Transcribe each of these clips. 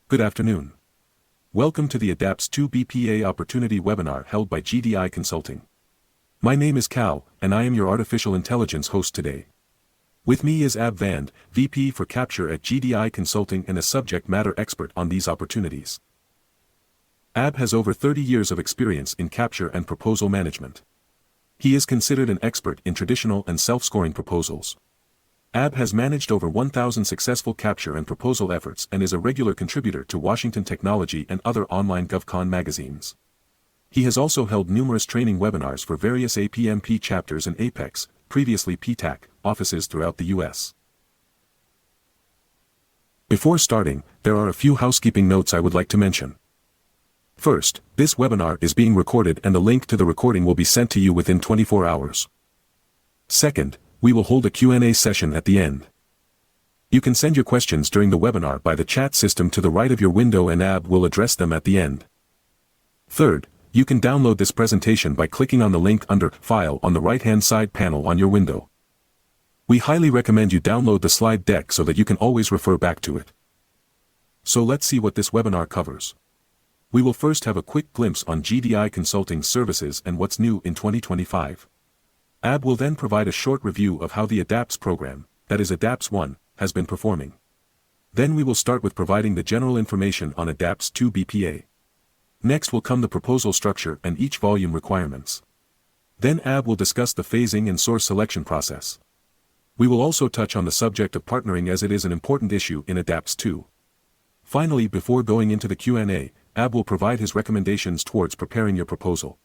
Good afternoon. Welcome to the ADaPTS 2 BPA Opportunity webinar held by GDI Consulting. My name is Cal, and I am your artificial intelligence host today. With me is Ab Vand, VP for Capture at GDI Consulting and a subject matter expert on these opportunities. Ab has over 30 years of experience in capture and proposal management. He is considered an expert in traditional and self-scoring proposals. Ab has managed over 1,000 successful capture and proposal efforts and is a regular contributor to Washington Technology and other online GovCon magazines. He has also held numerous training webinars for various APMP chapters and Apex, previously PTAC, offices throughout the U.S. Before starting, there are a few housekeeping notes I would like to mention. First, this webinar is being recorded and a link to the recording will be sent to you within 24 hours. Second, we will hold a Q&A session at the end. You can send your questions during the webinar by the chat system to the right of your window and Ab will address them at the end. Third, you can download this presentation by clicking on the link under File on the right-hand side panel on your window. We highly recommend you download the slide deck so that you can always refer back to it. So let's see what this webinar covers. We will first have a quick glimpse on GDI Consulting's services and what's new in 2025. Ab will then provide a short review of how the ADaPTS program, that is ADaPTS 1, has been performing. Then we will start with providing the general information on ADaPTS 2 BPA. Next will come the proposal structure and each volume requirements. Then Ab will discuss the phasing and source selection process. We will also touch on the subject of partnering as it is an important issue in ADaPTS 2. Finally, before going into the Q&A, Ab will provide his recommendations towards preparing your proposal.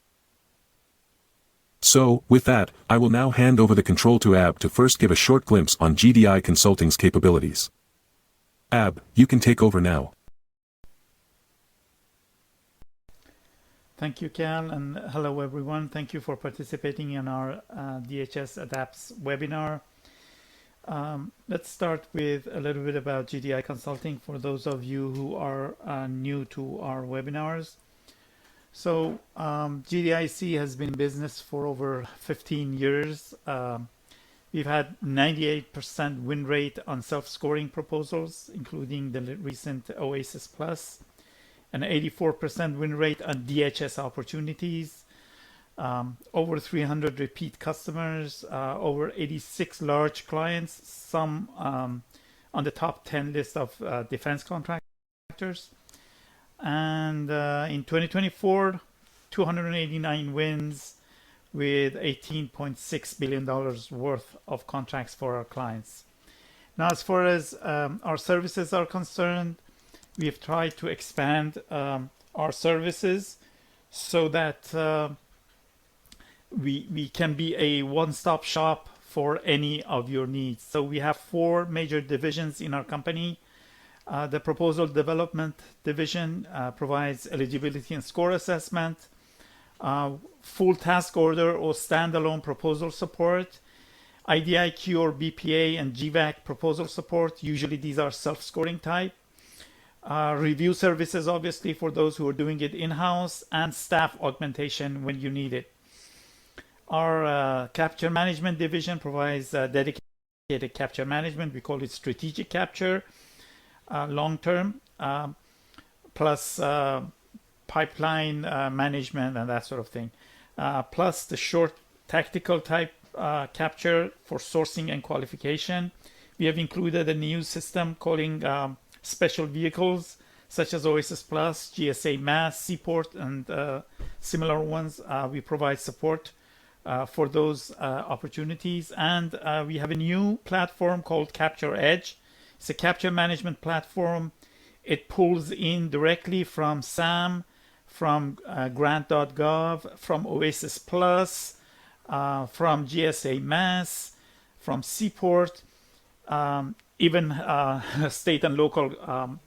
So, with that, I will now hand over the control to Ab to first give a short glimpse on GDI Consulting's capabilities. Ab, you can take over now. Thank you, Cal, and hello everyone. Thank you for participating in our DHS ADaPTS webinar. Let's start with a little bit about GDI Consulting for those of you who are new to our webinars. So GDIC has been in business for over 15 years. We've had 98% win rate on self-scoring proposals, including the recent Oasis Plus, and 84% win rate on DHS opportunities, over 300 repeat customers, over 86 large clients, some on the top 10 list of defense contractors. And in 2024, 289 wins with $18.6 billion worth of contracts for our clients. Now, as far as our services are concerned, we have tried to expand our services so that we can be a one-stop shop for any of your needs. So we have four major divisions in our company. The Proposal Development Division provides eligibility and score assessment, full task order or standalone proposal support, IDIQ or BPA and GVAC proposal support. Usually these are self-scoring type. Review services, obviously, for those who are doing it in-house, and staff augmentation when you need it. Our Capture Management Division provides dedicated capture management. We call it strategic capture. Long-term, plus pipeline management and that sort of thing, plus the short tactical type capture for sourcing and qualification. We have included a new system calling special vehicles such as Oasis Plus, GSA Mass, Seaport, and similar ones. We provide support for those opportunities, and we have a new platform called Capture Edge. It's a capture management platform. It pulls in directly from SAM, from grant.gov, from Oasis Plus, from GSA Mass, from Seaport, even state and local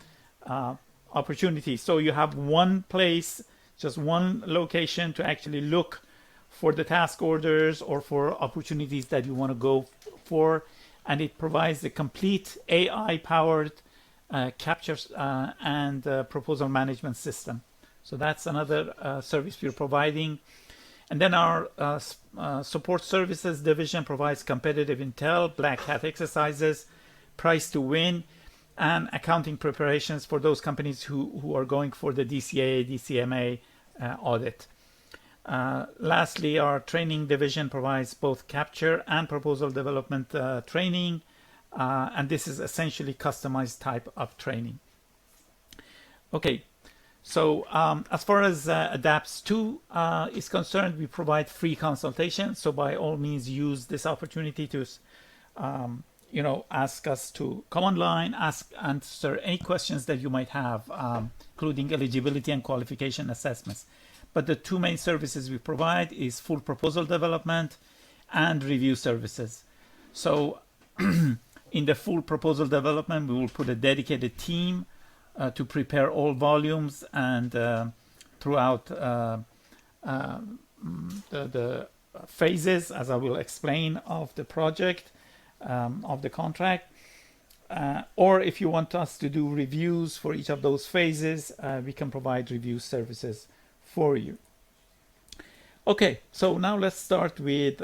opportunities. So you have one place, just one location to actually look for the task orders or for opportunities that you want to go for. And it provides a complete AI-powered capture and proposal management system. So that's another service we're providing. And then our support services division provides competitive intel, black hat exercises, price to win, and accounting preparations for those companies who are going for the DCA, DCMA audit. Lastly, our training division provides both capture and proposal development training, and this is essentially customized type of training. Okay, so as far as ADaPTS 2 is concerned, we provide free consultation. So by all means, use this opportunity to ask us to come online, answer any questions that you might have, including eligibility and qualification assessments. But the two main services we provide is full proposal development and review services. So in the full proposal development, we will put a dedicated team to prepare all volumes and throughout the phases, as I will explain, of the project, of the contract. Or if you want us to do reviews for each of those phases, we can provide review services for you. Okay, so now let's start with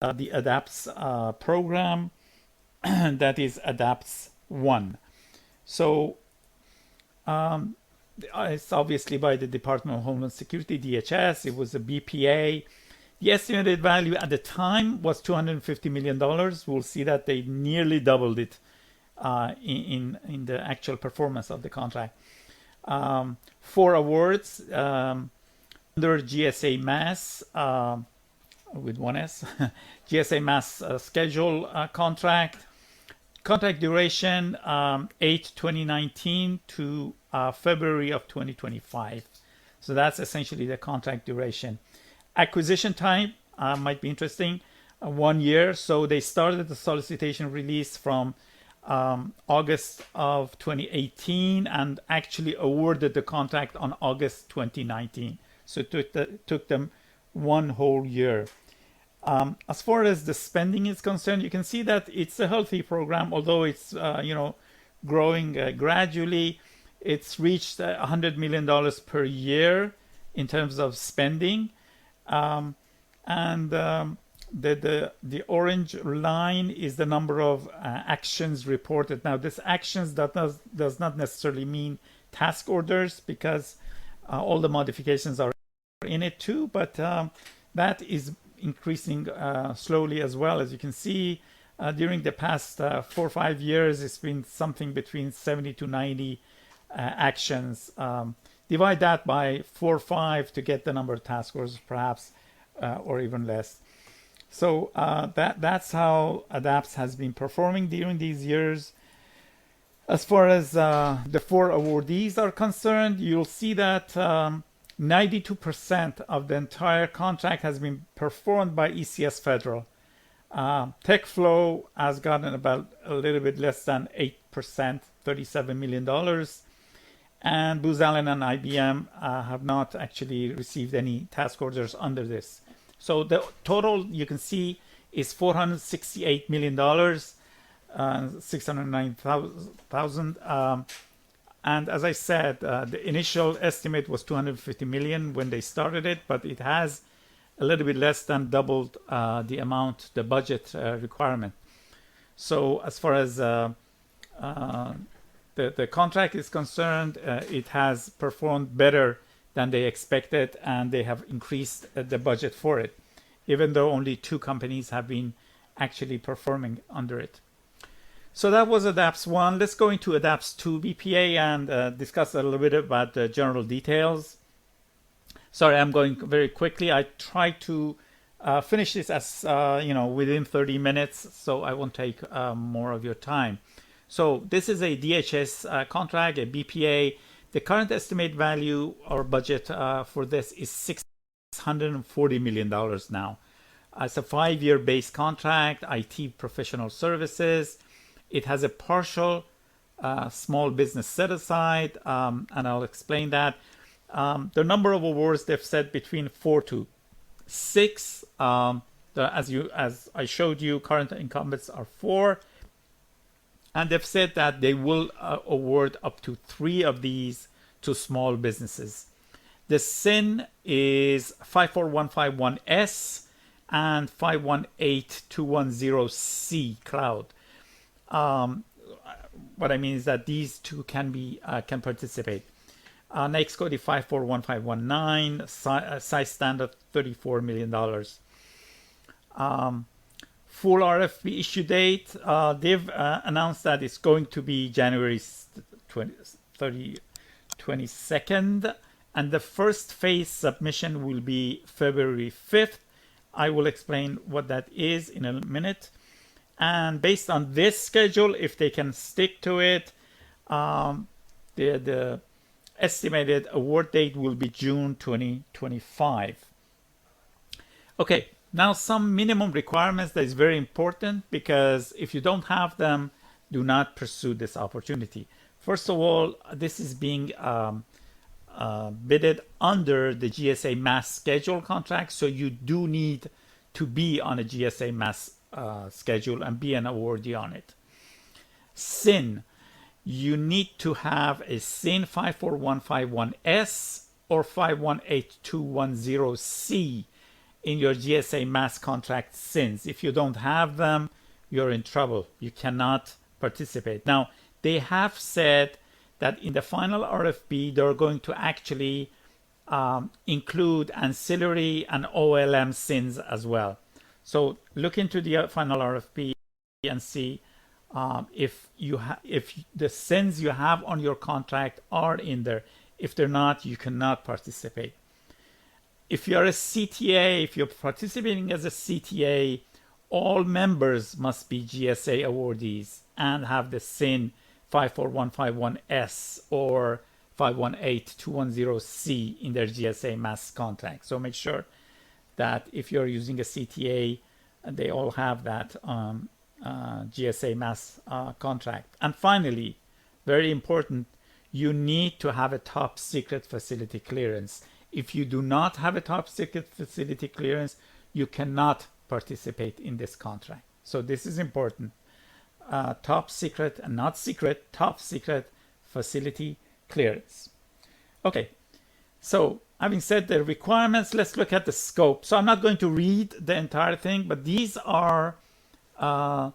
the ADaPTS program, that is ADaPTS 1. So it's obviously by the Department of Homeland Security, DHS. It was a BPA. The estimated value at the time was $250 million. We'll see that they nearly doubled it in the actual performance of the contract. 4 awards under GSA Mass with 1 S, GSA Mass schedule contract. Contract duration 8/2019 to February of 2025. So that's essentially the contract duration. Acquisition time might be interesting, 1 year. So they started the solicitation release from August of 2018 and actually awarded the contract on August 2019. So it took them 1 whole year. As far as the spending is concerned, you can see that it's a healthy program, although it's growing gradually. It's reached $100 million per year in terms of spending, and the orange line is the number of actions reported. Now, this actions does not necessarily mean task orders, because all the modifications are in it too, but that is increasing slowly as well. As you can see, during the past 4 or 5 years, it's been something between 70 to 90 actions. Divide that by 4 or 5 to get the number of task orders, perhaps, or even less. So that's how ADaPTS has been performing during these years. As far as the 4 awardees are concerned, you'll see that 92% of the entire contract has been performed by ECS Federal. TechFlow has gotten about a little bit less than 8%, $37 million. And Booz Allen and IBM have not actually received any task orders under this. So the total you can see is $468 million, 609,000. And as I said, the initial estimate was 250 million when they started it, but it has a little bit less than doubled the amount, the budget requirement. So as far as the contract is concerned, it has performed better than they expected, and they have increased the budget for it, even though only 2 companies have been actually performing under it. So that was ADaPTS 1. Let's go into ADaPTS 2 BPA and discuss a little bit about the general details. Sorry, I'm going very quickly. I try to finish this as within 30 minutes, so I won't take more of your time. So this is a DHS contract, a BPA. The current estimate value or budget for this is $640 million now. It's a 5-year base contract, IT professional services. It has a partial small business set aside, and I'll explain that. The number of awards, they've said between 4 to 6. As I showed you, current incumbents are 4. And they've said that they will award up to 3 of these to small businesses. The SIN is 54151S and 518210C cloud. what I mean is that these two can participate. Next code is 541519, size standard $34 million. Full RFP issue date, they've announced that it's going to be January 22nd, and the first phase submission will be February 5th. I will explain what that is in a minute. And based on this schedule, if they can stick to it, the estimated award date will be June 2025. Okay, now some minimum requirements that is very important, because if you don't have them, do not pursue this opportunity. First of all, this is being bidded under the GSA mass schedule contract, so you do need to be on a GSA mass schedule and be an awardee on it. SIN, you need to have a SIN 54151S or 518210C in your GSA mass contract SINs. If you don't have them, you're in trouble. You cannot participate. Now, they have said that in the final RFP, they're going to actually include ancillary and OLM SINs as well. So look into the final RFP and see if the SINs you have on your contract are in there. If they're not, you cannot participate. If you're a CTA, if you're participating as a CTA, all members must be GSA awardees and have the SIN 54151S or 518210C in their GSA mass contract. So make sure that if you're using a CTA, they all have that GSA mass contract. And finally, very important, you need to have a top secret facility clearance. If you do not have a top secret facility clearance, you cannot participate in this contract. So this is important. Top secret and not secret, top secret facility clearance. Okay, so having said the requirements, let's look at the scope. So I'm not going to read the entire thing, but these are the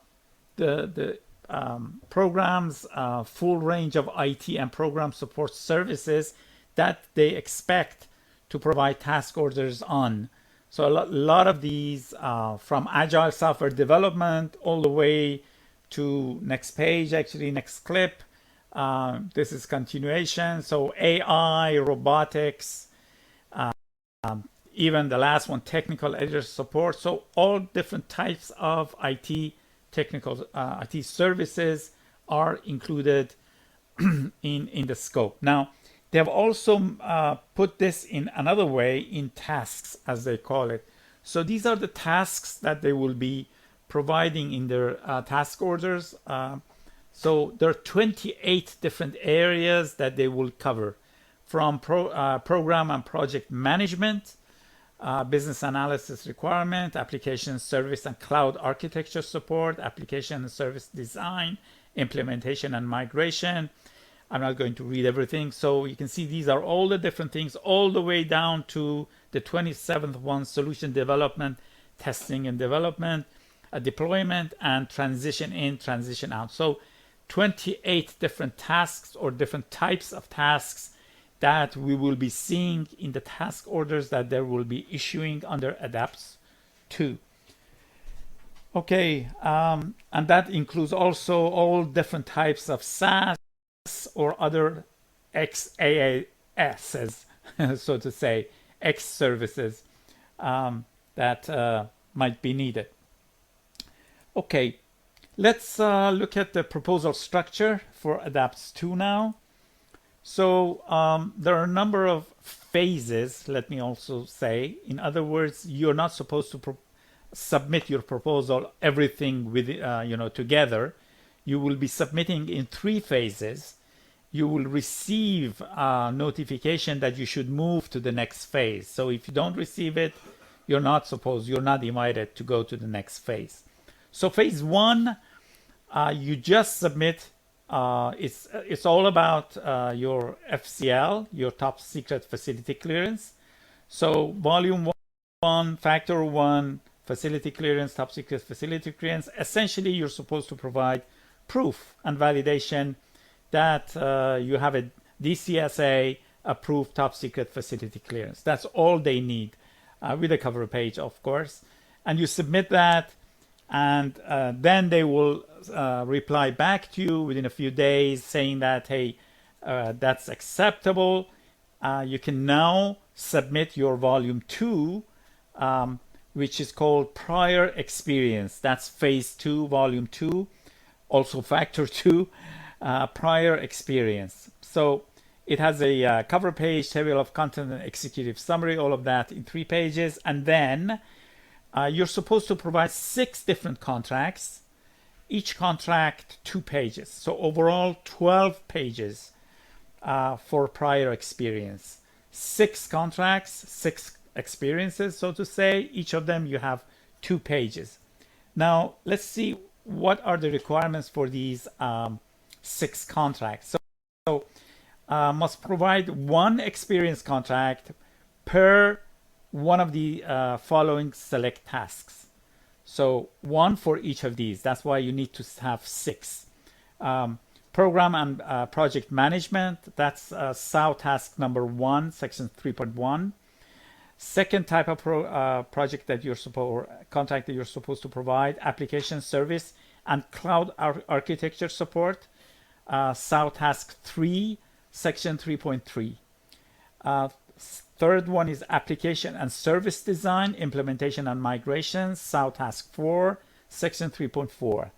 programs, full range of IT and program support services that they expect to provide task orders on. So a lot of these from agile software development all the way to next page, actually next clip. This is continuation. So AI, robotics, even the last one, technical editor support. So all different types of IT technical IT services are included in the scope. Now, they have also put this in another way, in tasks, as they call it. So these are the tasks that they will be providing in their task orders. So there are 28 different areas that they will cover, from program and project management, business analysis requirement, application service and cloud architecture support, application and service design, implementation and migration. I'm not going to read everything. So you can see these are all the different things, all the way down to the 27th one, solution development, testing and development, deployment, and transition in, transition out. So 28 different tasks or different types of tasks that we will be seeing in the task orders that they will be issuing under ADaPTS 2. Okay, and that includes also all different types of SaaS or other XaaSs, so to say, X services that might be needed. Okay, let's look at the proposal structure for ADaPTS 2 now. So there are a number of phases, let me also say. In other words, you're not supposed to submit your proposal, everything with, together. You will be submitting in 3 phases. You will receive a notification that you should move to the next phase. So if you don't receive it, you're not invited to go to the next phase. So phase 1, you just submit. It's all about your FCL, your top secret facility clearance. So volume 1, factor 1, facility clearance, top secret facility clearance. Essentially, you're supposed to provide proof and validation that you have a DCSA approved top secret facility clearance. That's all they need, with a cover page, of course. And you submit that, and then they will reply back to you within a few days saying that, hey, that's acceptable. You can now submit your volume 2, which is called prior experience. That's phase 2, volume 2, also factor 2, prior experience. So it has a cover page, table of content, and executive summary, all of that in 3 pages. And then you're supposed to provide 6 different contracts, each contract 2 pages. So overall 12 pages for prior experience. 6 contracts, 6 experiences, so to say. Each of them you have 2 pages. Now let's see what are the requirements for these 6 contracts. So must provide 1 experience contract per one of the following select tasks. So 1 for each of these. That's why you need to have 6. Program and project management. That's SAO task number 1, section 3.1. Second type of project that contract that you're supposed to provide: application service and cloud architecture support. SAO task 3, section 3.3. Third one is application and service design, implementation and migration. SAO task 4, section 3.4.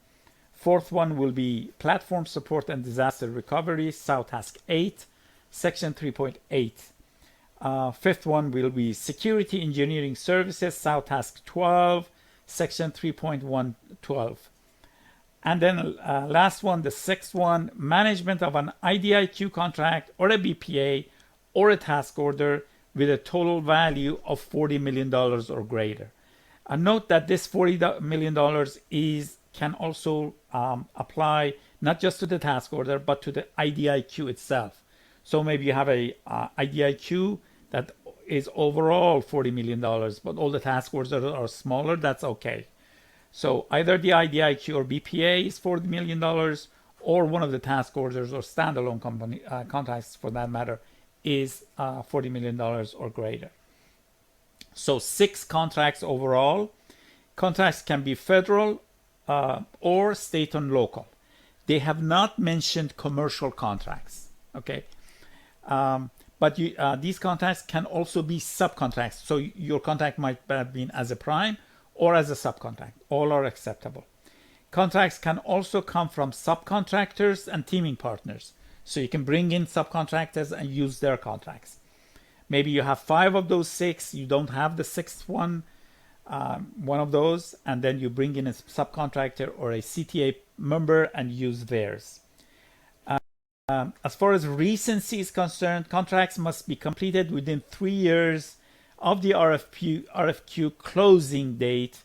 Fourth one will be platform support and disaster recovery. SAO task 8, section 3.8. Fifth one will be security engineering services. SAO task 12, section 3.112. And then last one, the sixth one, management of an IDIQ contract or a BPA or a task order with a total value of $40 million or greater. Note that this $40 million can also apply not just to the task order, but to the IDIQ itself. So maybe you have a IDIQ that is overall $40 million, but all the task orders are smaller. That's okay. So either the IDIQ or BPA is $40 million, or one of the task orders or standalone company contracts, for that matter, is $40 million or greater. So 6 contracts overall. Contracts can be federal or state and local. They have not mentioned commercial contracts. Okay. But these contracts can also be subcontracts. So your contract might have been as a prime or as a subcontract. All are acceptable. Contracts can also come from subcontractors and teaming partners. So you can bring in subcontractors and use their contracts. Maybe you have 5 of those 6. You don't have the 6th one, one of those, and then you bring in a subcontractor or a CTA member and use theirs. As far as recency is concerned, contracts must be completed within 3 years of the RFQ closing date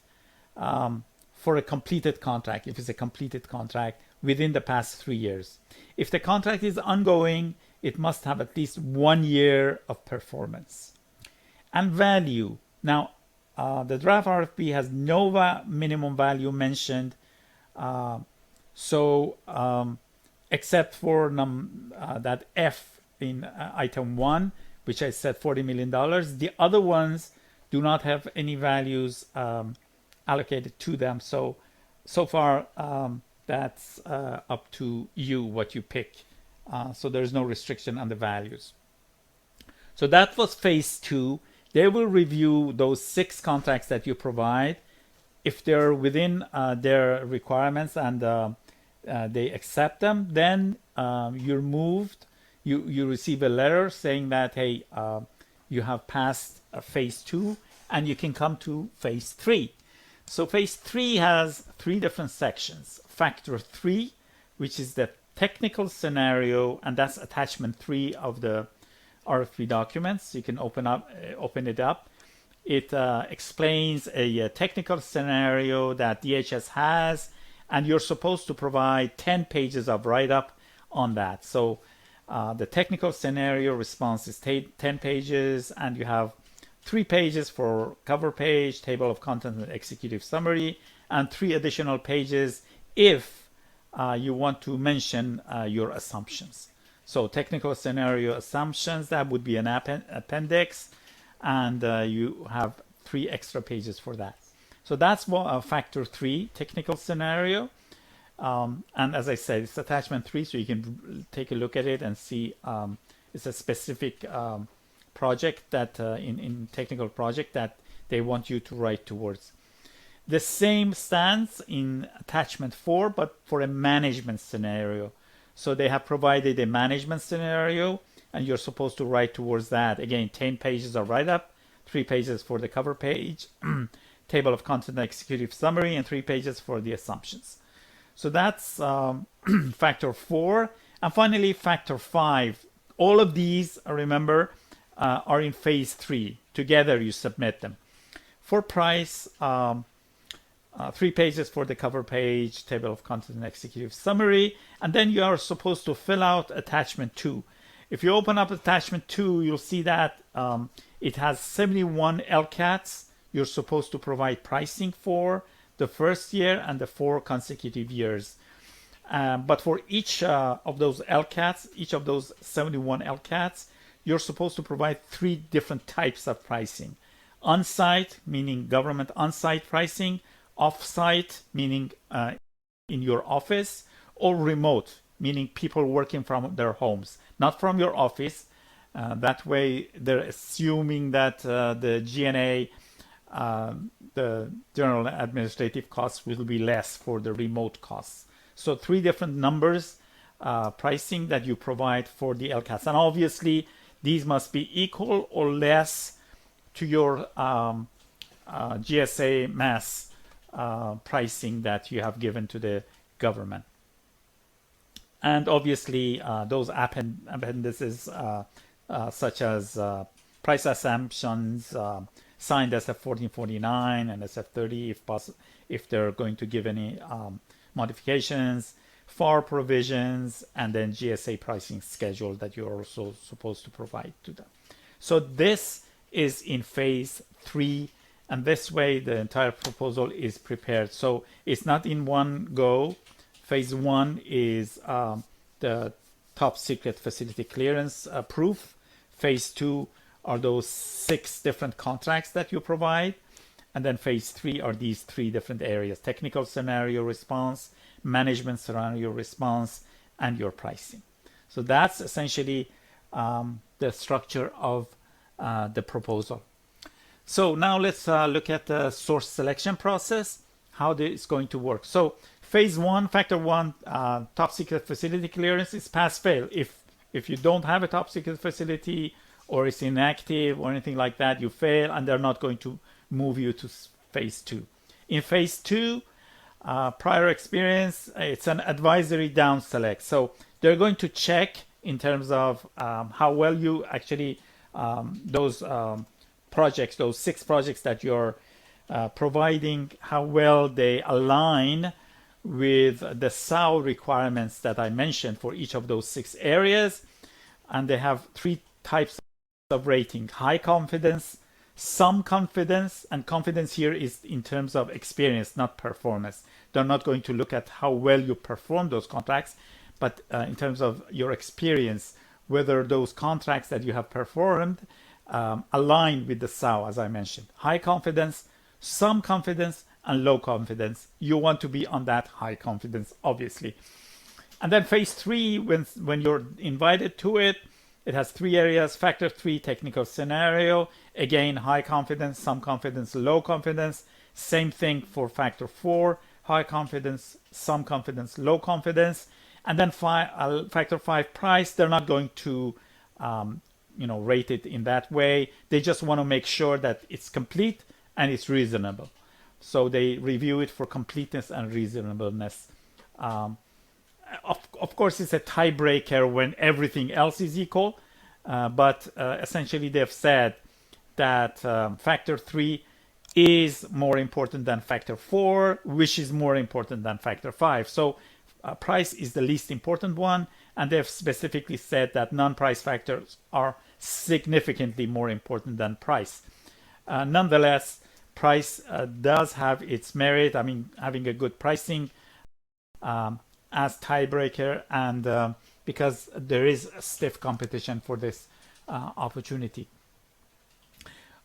for a completed contract, if it's a completed contract within the past 3 years. If the contract is ongoing, it must have at least 1 year of performance. And value. Now, the draft RFP has no minimum value mentioned, except for that F in item 1, which I said $40 million. The other ones do not have any values allocated to them. So far, that's up to you what you pick. So there's no restriction on the values. So that was phase 2. They will review those 6 contracts that you provide. If they're within their requirements and they accept them, then you're moved. You receive a letter saying that, hey, you have passed phase 2 and you can come to phase 3. So phase 3 has 3 different sections. Factor 3, which is the technical scenario, and that's attachment 3 of the RFP documents. You can open it up. It explains a technical scenario that DHS has, and you're supposed to provide 10 pages of write-up on that. So the technical scenario response is 10 pages, and you have 3 pages for cover page, table of contents, and executive summary, and 3 additional pages if you want to mention your assumptions. So technical scenario assumptions, that would be an appendix, and you have 3 extra pages for that. So that's what factor 3, technical scenario. And as I said, it's attachment 3, so you can take a look at it and see it's a specific project that in technical project that they want you to write towards. The same stands in attachment 4, but for a management scenario. So they have provided a management scenario, and you're supposed to write towards that. Again, 10 pages of write-up, 3 pages for the cover page, table of content executive summary, and 3 pages for the assumptions. So that's factor 4. And finally, factor 5. All of these, remember, are in phase 3. Together, you submit them. For price, 3 pages for the cover page, table of content and executive summary, and then you are supposed to fill out attachment 2. If you open up attachment 2, you'll see that it has 71 LCATs you're supposed to provide pricing for the first year and the 4 consecutive years. But for each of those LCATs, each of those 71 LCATs, you're supposed to provide 3 different types of pricing. On-site, meaning government on-site pricing, off-site, meaning in your office, or remote, meaning people working from their homes, not from your office. That way, they're assuming that the G&A, the general administrative costs, will be less for the remote costs. So 3 different numbers pricing that you provide for the LCATs. And obviously, these must be equal or less to your GSA mass pricing that you have given to the government. And obviously those appendices such as price assumptions, signed SF 1449 and SF 30 if they're going to give any modifications, FAR provisions, and then GSA pricing schedule that you're also supposed to provide to them. So this is in phase 3. And this way, the entire proposal is prepared. So it's not in one go. Phase 1 is the top secret facility clearance proof. Phase 2 are those 6 different contracts that you provide. And then phase 3 are these 3 different areas: technical scenario response, management scenario response, and your pricing. So that's essentially the structure of the proposal. So now let's look at the source selection process, how this is going to work. So phase 1, factor 1, top secret facility clearance is pass-fail. If you don't have a top secret facility or it's inactive or anything like that, you fail, and they're not going to move you to phase 2. In phase 2, prior experience, it's an advisory down select. So they're going to check in terms of how well you actually, those projects, those 6 projects that you're providing, how well they align with the SAO requirements that I mentioned for each of those 6 areas. And they have 3 types of rating: high confidence, some confidence, and confidence here is in terms of experience, not performance. They're not going to look at how well you perform those contracts, but in terms of your experience, whether those contracts that you have performed align with the SAO, as I mentioned. High confidence, some confidence, and low confidence. You want to be on that high confidence, obviously. And then phase 3, when you're invited to it, it has 3 areas: factor 3, technical scenario, again, high confidence, some confidence, low confidence. Same thing for factor 4, high confidence, some confidence, low confidence. And then factor 5, price, they're not going to rate it in that way. They just want to make sure that it's complete and it's reasonable. So they review it for completeness and reasonableness. Of course, it's a tiebreaker when everything else is equal, but essentially they've said that factor 3 is more important than factor 4, which is more important than factor 5. So price is the least important one, and they've specifically said that non-price factors are significantly more important than price. Nonetheless, price does have its merit. I mean, having a good pricing as tiebreaker, and because there is stiff competition for this opportunity.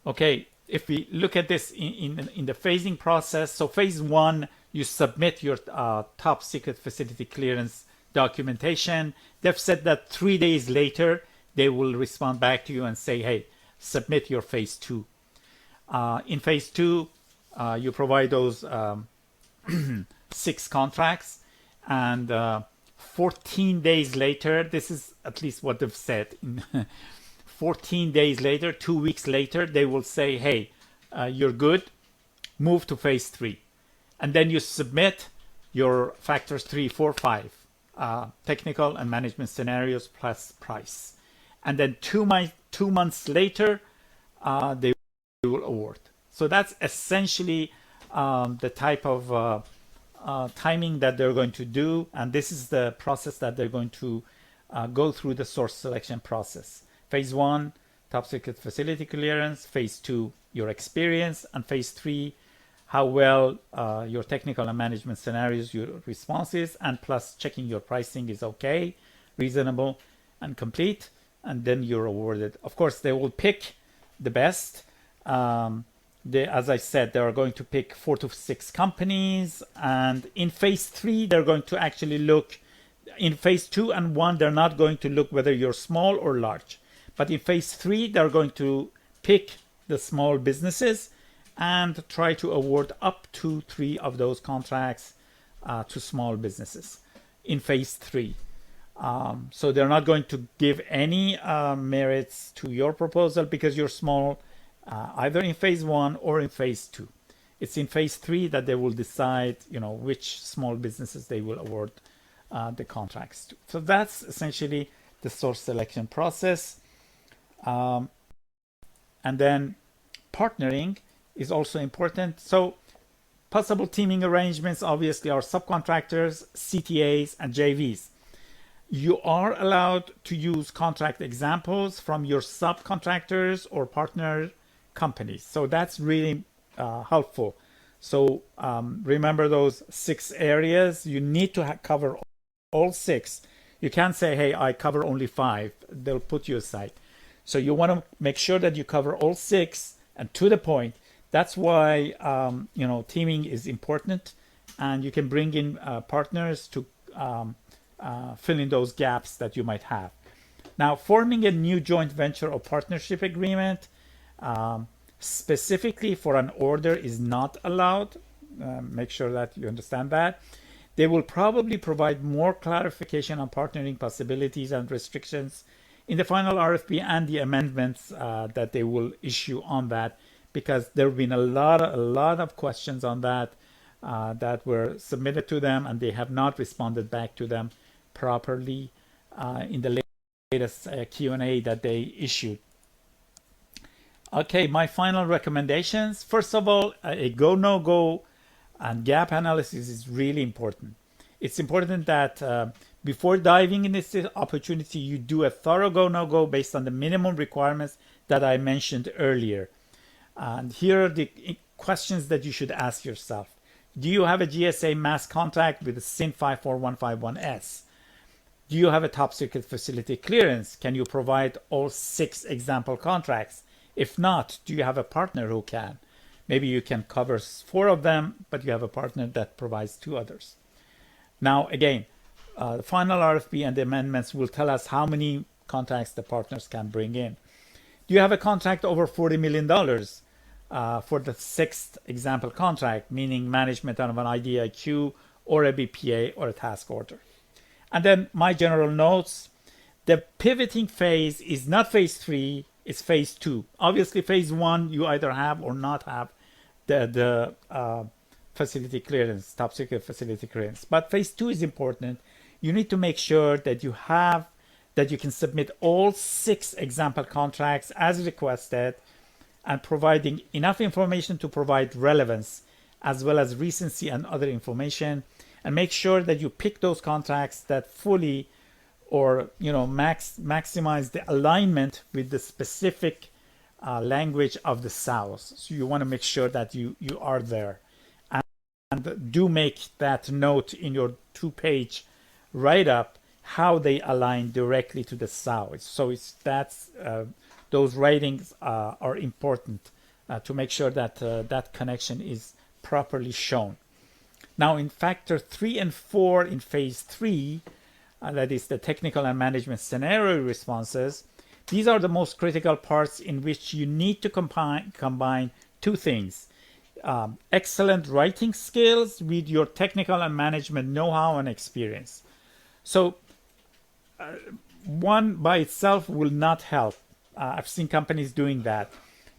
Okay, if we look at this in the phasing process, so phase one, you submit your top secret facility clearance documentation. They've said that 3 days later, they will respond back to you and say, hey, submit your phase two. In phase two, you provide those 6 contracts, and 14 days later, this is at least what they've said, 14 days later, 2 weeks later, they will say, hey, you're good, move to phase 3. And then you submit your factors 3, 4, 5, technical and management scenarios plus price. And then 2 months later, they will award. So that's essentially the type of timing that they're going to do. And this is the process that they're going to go through the source selection process. Phase 1, top secret facility clearance. Phase 2, your experience. And phase 3, how well your technical and management scenarios, your responses, and plus checking your pricing is okay, reasonable, and complete. And then you're awarded. Of course, they will pick the best. As I said, they are going to pick 4 to 6 companies. And in phase 3, they're going to actually look. In phase 2 and 1, they're not going to look whether you're small or large. But in phase 3, they're going to pick the small businesses and try to award up to 3 of those contracts to small businesses in phase 3. So they're not going to give any merits to your proposal because you're small, either in phase 1 or in phase 2. It's in phase 3 that they will decide, which small businesses they will award the contracts to. So that's essentially the source selection process. And then partnering is also important. So possible teaming arrangements obviously are subcontractors, CTAs, and JVs. You are allowed to use contract examples from your subcontractors or partner companies. So that's really helpful. So remember those 6 areas. You need to cover all 6. You can't say, hey, I cover only 5. They'll put you aside. So you want to make sure that you cover all 6 and to the point. That's why teaming is important, and you can bring in partners to fill in those gaps that you might have. Now, forming a new joint venture or partnership agreement specifically for an order is not allowed. Make sure that you understand that. They will probably provide more clarification on partnering possibilities and restrictions in the final RFP and the amendments that they will issue on that, because there have been a lot of questions on that that were submitted to them, and they have not responded back to them properly in the latest Q&A that they issued. Okay, my final recommendations. First of all, a go, no go and gap analysis is really important. It's important that before diving in this opportunity, you do a thorough go, no go based on the minimum requirements that I mentioned earlier. And here are the questions that you should ask yourself. Do you have a GSA mass contract with a SIN 54151S? Do you have a top secret facility clearance? Can you provide all 6 example contracts? If not, do you have a partner who can? Maybe you can cover 4 of them, but you have a partner that provides 2 others. Now, again, the final RFP and the amendments will tell us how many contracts the partners can bring in. Do you have a contract over $40 million for the 6th example contract, meaning management of an IDIQ or a BPA or a task order? And then my general notes, the pivoting phase is not phase 3, it's phase 2. Obviously, phase 1, you either have or not have the facility clearance, top secret facility clearance. But phase 2 is important. You need to make sure that you can submit all 6 example contracts as requested, and providing enough information to provide relevance as well as recency and other information, and make sure that you pick those contracts that fully or maximize the alignment with the specific language of the SOUs. So you want to make sure that you are there, and do make that note in your 2-page write-up, how they align directly to the SAO. So those writings are important to make sure that that connection is properly shown. Now in factor 3 and 4 in phase 3, that is the technical and management scenario responses, these are the most critical parts in which you need to combine two things. Excellent writing skills with your technical and management know-how and experience. So one by itself will not help. I've seen companies doing that.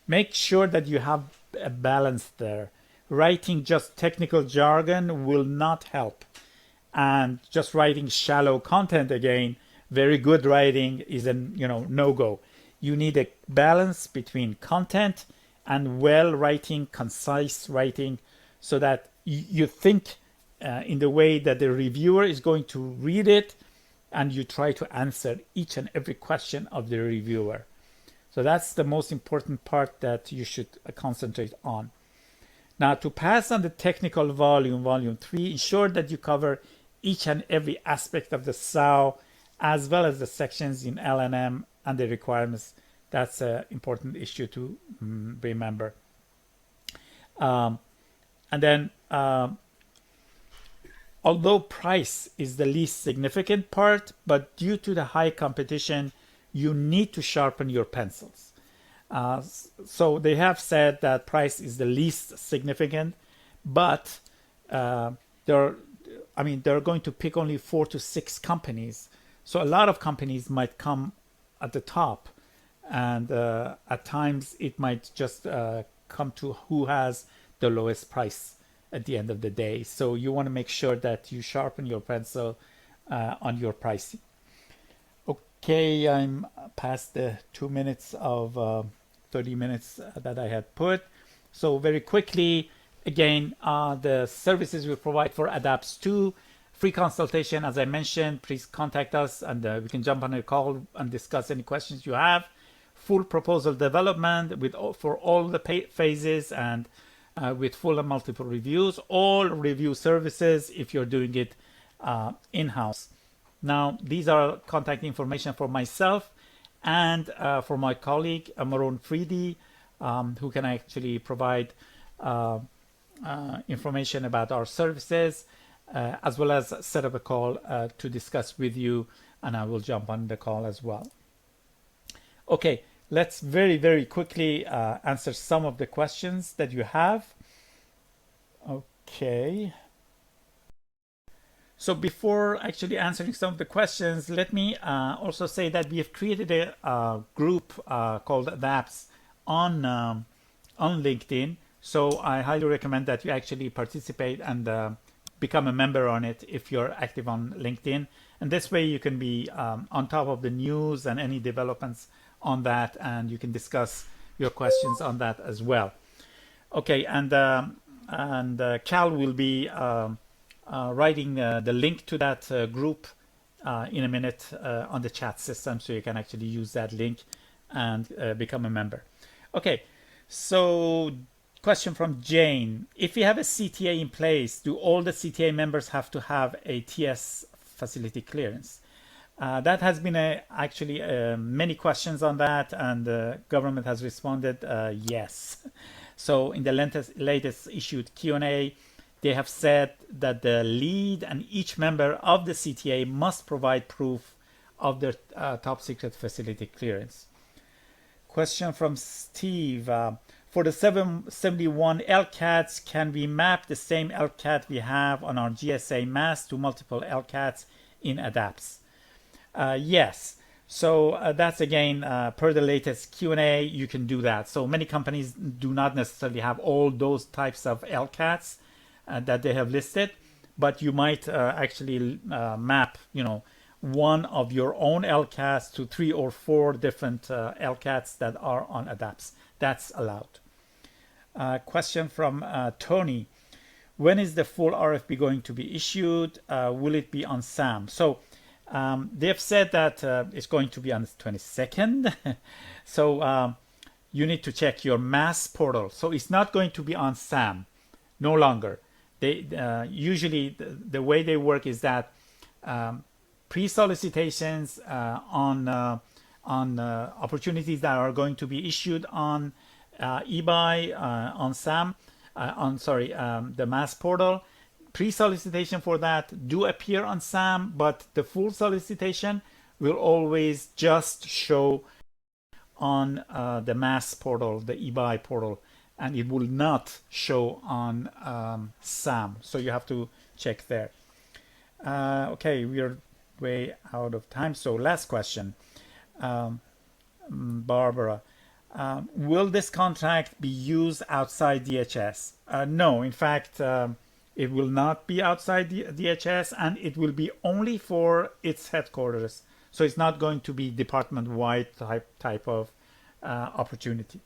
Make sure that you have a balance there. Writing just technical jargon will not help. And just writing shallow content, again, very good writing is a no-go. You need a balance between content and well writing, concise writing, so that you think in the way that the reviewer is going to read it, and you try to answer each and every question of the reviewer. So that's the most important part that you should concentrate on. Now, to pass on the technical volume 3, ensure that you cover each and every aspect of the SAO, as well as the sections in L&M and the requirements. That's an important issue to remember. And then, although price is the least significant part, but due to the high competition, you need to sharpen your pencils. So they have said that price is the least significant, but they're going to pick only 4 to 6 companies. So a lot of companies might come at the top, and at times it might just come to who has the lowest price at the end of the day. So you want to make sure that you sharpen your pencil on your pricing. Okay, I'm past the 2 minutes of 30 minutes that I had put. So very quickly, again, the services we provide for ADaPTS 2, free consultation, as I mentioned, please contact us and we can jump on a call and discuss any questions you have. Full proposal development for all the phases and with full and multiple reviews, all review services if you're doing it in-house. Now, these are contact information for myself and for my colleague, Maroon Freedy, who can actually provide information about our services, as well as set up a call to discuss with you, and I will jump on the call as well. Okay, let's very, very quickly answer some of the questions that you have. Okay. So before actually answering some of the questions, let me also say that we have created a group called ADaPTS on LinkedIn. So I highly recommend that you actually participate and become a member on it if you're active on LinkedIn. And this way you can be on top of the news and any developments on that, and you can discuss your questions on that as well. Okay, and Cal will be writing the link to that group in a minute on the chat system, so you can actually use that link and become a member. Okay, so question from Jane. If you have a CTA in place, do all the CTA members have to have a TS facility clearance? That has been actually many questions on that, and the government has responded yes. So in the latest issued Q&A, they have said that the lead and each member of the CTA must provide proof of their top secret facility clearance. Question from Steve. For the 771 LCATs, can we map the same LCAT we have on our GSA mass to multiple LCATs in ADaPTS? Yes. So that's again per the latest Q&A, you can do that. So many companies do not necessarily have all those types of LCATs that they have listed, but you might actually map, one of your own LCATs to 3 or 4 different LCATs that are on ADaPTS. That's allowed. Question from Tony. When is the full RFP going to be issued? Will it be on SAM? So they've said that it's going to be on the 22nd. So you need to check your mass portal. So it's not going to be on SAM, no longer. They usually the way they work is that pre-solicitations on opportunities that are going to be issued on eBuy, on SAM, the mass portal. Pre-solicitation for that do appear on SAM, but the full solicitation will always just show on the mass portal, the eBuy portal, and it will not show on SAM. So you have to check there. Okay, we are way out of time. So last question, Barbara. Will this contract be used outside DHS? No, in fact, it will not be outside DHS, and it will be only for its headquarters. So it's not going to be department-wide type of opportunity.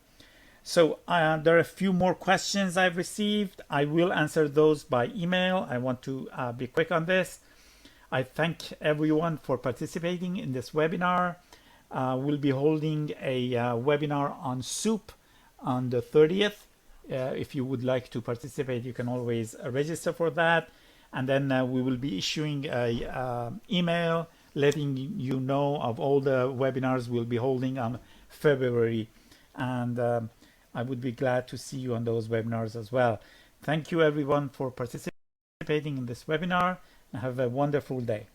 So there are a few more questions I've received. I will answer those by email. I want to be quick on this. I thank everyone for participating in this webinar. We'll be holding a webinar on SOUP on the 30th. If you would like to participate, you can always register for that. And then we will be issuing a email letting you know of all the webinars we'll be holding on February. And I would be glad to see you on those webinars as well. Thank you everyone for participating in this webinar, and have a wonderful day.